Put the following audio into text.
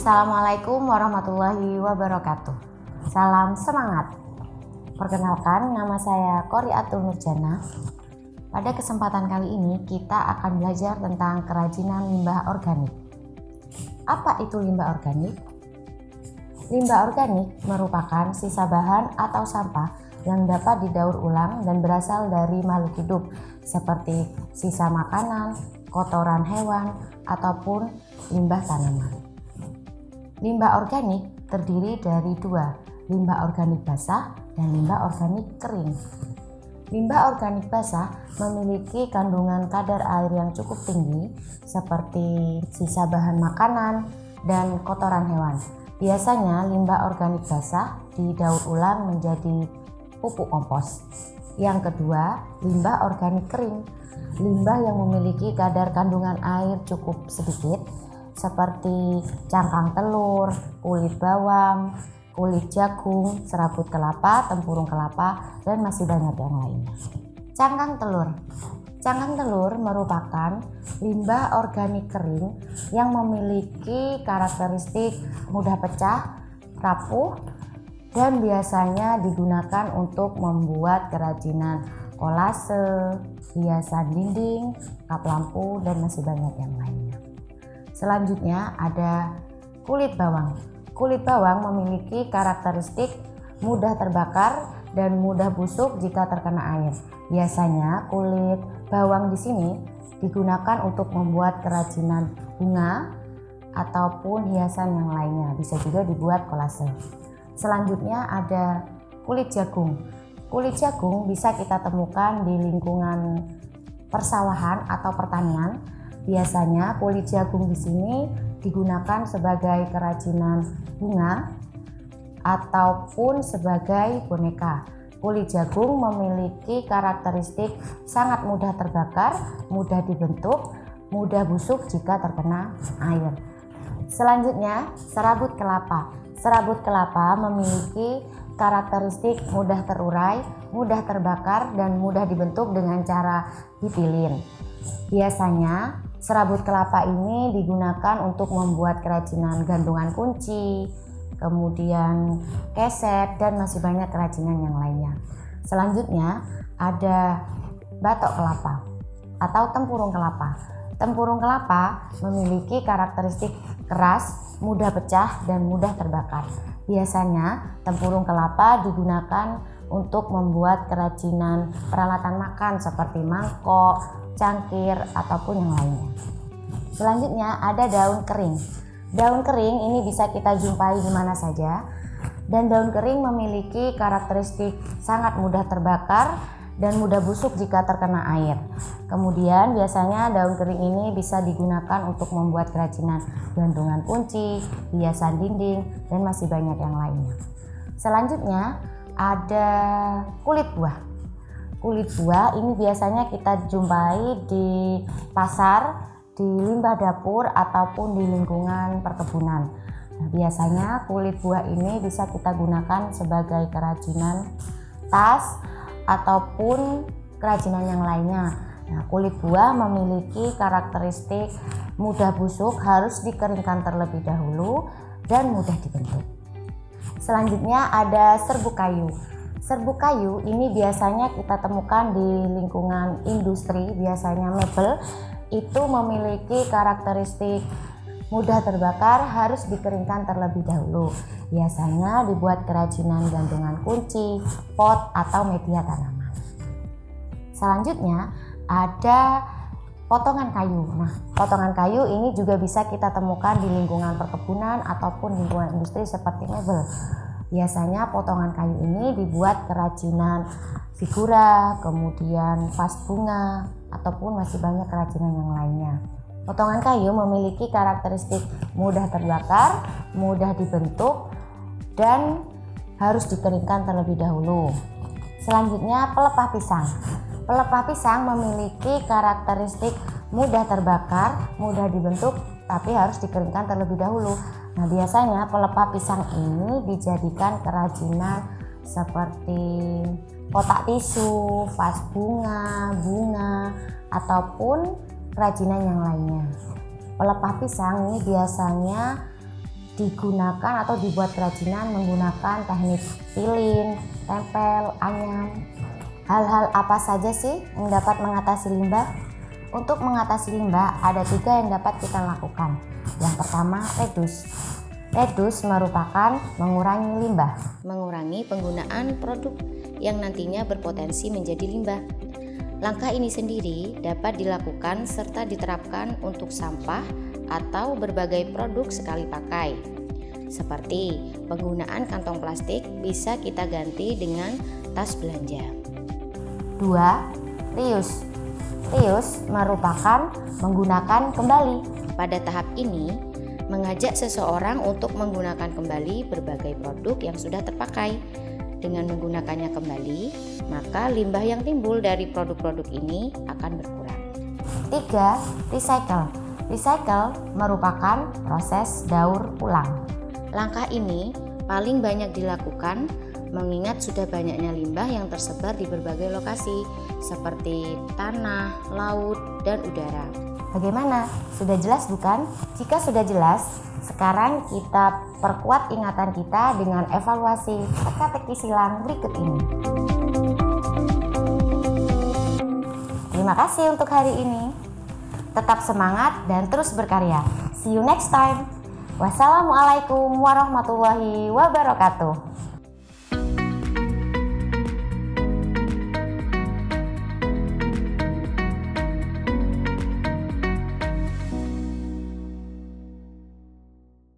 Assalamualaikum warahmatullahi wabarakatuh. Salam semangat. Perkenalkan, nama saya Qoriatul Nurjana. Pada kesempatan kali ini kita akan belajar tentang kerajinan limbah organik. Apa itu limbah organik? Limbah organik merupakan sisa bahan atau sampah yang dapat didaur ulang dan berasal dari makhluk hidup seperti sisa makanan, kotoran hewan, ataupun limbah tanaman. Limbah organik terdiri dari dua, limbah organik basah dan limbah organik kering. Limbah organik basah memiliki kandungan kadar air yang cukup tinggi seperti sisa bahan makanan dan kotoran hewan. Biasanya limbah organik basah didaur ulang menjadi pupuk kompos. Yang kedua, limbah organik kering. Limbah yang memiliki kadar kandungan air cukup sedikit seperti cangkang telur, kulit bawang, kulit jagung, serabut kelapa, tempurung kelapa, dan masih banyak yang lainnya. Cangkang telur. Cangkang telur merupakan limbah organik kering yang memiliki karakteristik mudah pecah, rapuh, dan biasanya digunakan untuk membuat kerajinan kolase, hiasan dinding, kap lampu, dan masih banyak yang lainnya. Selanjutnya ada kulit bawang. Kulit bawang memiliki karakteristik mudah terbakar dan mudah busuk jika terkena air. Biasanya kulit bawang di sini digunakan untuk membuat kerajinan bunga ataupun hiasan yang lainnya. Bisa juga dibuat kolase. Selanjutnya ada kulit jagung. Kulit jagung bisa kita temukan di lingkungan persawahan atau pertanian. Biasanya kulit jagung di sini digunakan sebagai kerajinan bunga ataupun sebagai boneka. Kulit jagung memiliki karakteristik sangat mudah terbakar, mudah dibentuk, mudah busuk jika terkena air. Selanjutnya, serabut kelapa. Serabut kelapa memiliki karakteristik mudah terurai, mudah terbakar, dan mudah dibentuk dengan cara dipilin. Biasanya serabut kelapa ini digunakan untuk membuat kerajinan gantungan kunci, kemudian keset, dan masih banyak kerajinan yang lainnya. Selanjutnya ada batok kelapa atau tempurung kelapa. Tempurung kelapa memiliki karakteristik keras, mudah pecah, dan mudah terbakar. Biasanya tempurung kelapa digunakan untuk membuat kerajinan peralatan makan seperti mangkok, cangkir, ataupun yang lainnya. Selanjutnya ada daun kering. Daun kering ini bisa kita jumpai di mana saja, dan daun kering memiliki karakteristik sangat mudah terbakar dan mudah busuk jika terkena air. Kemudian biasanya daun kering ini bisa digunakan untuk membuat kerajinan gantungan kunci, hiasan dinding, dan masih banyak yang lainnya. Selanjutnya ada kulit buah. Kulit buah ini biasanya kita jumpai di pasar, di limbah dapur, ataupun di lingkungan perkebunan. Nah, biasanya kulit buah ini bisa kita gunakan sebagai kerajinan tas ataupun kerajinan yang lainnya. Nah, kulit buah memiliki karakteristik mudah busuk, harus dikeringkan terlebih dahulu, dan mudah dibentuk. Selanjutnya ada serbuk kayu. Serbuk kayu ini biasanya kita temukan di lingkungan industri, biasanya mebel. Itu memiliki karakteristik mudah terbakar, harus dikeringkan terlebih dahulu. Biasanya dibuat kerajinan gantungan kunci, pot, atau media tanaman. Selanjutnya ada potongan kayu. Nah, potongan kayu ini juga bisa kita temukan di lingkungan perkebunan ataupun lingkungan industri seperti mebel. Biasanya potongan kayu ini dibuat kerajinan figura, kemudian vas bunga, ataupun masih banyak kerajinan yang lainnya. Potongan kayu memiliki karakteristik mudah terbakar, mudah dibentuk, dan harus dikeringkan terlebih dahulu. Selanjutnya pelepah pisang. Pelepah pisang memiliki karakteristik mudah terbakar, mudah dibentuk, tapi harus dikeringkan terlebih dahulu. Nah, biasanya pelepah pisang ini dijadikan kerajinan seperti kotak tisu, vas bunga, ataupun kerajinan yang lainnya. Pelepah pisang ini biasanya digunakan atau dibuat kerajinan menggunakan teknik pilin, tempel, anyam. Hal-hal apa saja sih yang dapat mengatasi limbah? Untuk mengatasi limbah ada 3 yang dapat kita lakukan. Yang pertama, reduce. Reduce merupakan mengurangi limbah. Mengurangi penggunaan produk yang nantinya berpotensi menjadi limbah. Langkah ini sendiri dapat dilakukan serta diterapkan untuk sampah atau berbagai produk sekali pakai. Seperti penggunaan kantong plastik bisa kita ganti dengan tas belanja. 2. Reuse. Reuse merupakan menggunakan kembali. Pada tahap ini, mengajak seseorang untuk menggunakan kembali berbagai produk yang sudah terpakai. Dengan menggunakannya kembali, maka limbah yang timbul dari produk-produk ini akan berkurang. 3. Recycle. Recycle merupakan proses daur ulang. Langkah ini paling banyak dilakukan mengingat sudah banyaknya limbah yang tersebar di berbagai lokasi seperti tanah, laut, dan udara. Bagaimana? Sudah jelas bukan? Jika sudah jelas, sekarang kita perkuat ingatan kita dengan evaluasi teka-teki silang berikut ini. Terima kasih untuk hari ini. Tetap semangat dan terus berkarya. See you next time. Wassalamualaikum warahmatullahi wabarakatuh.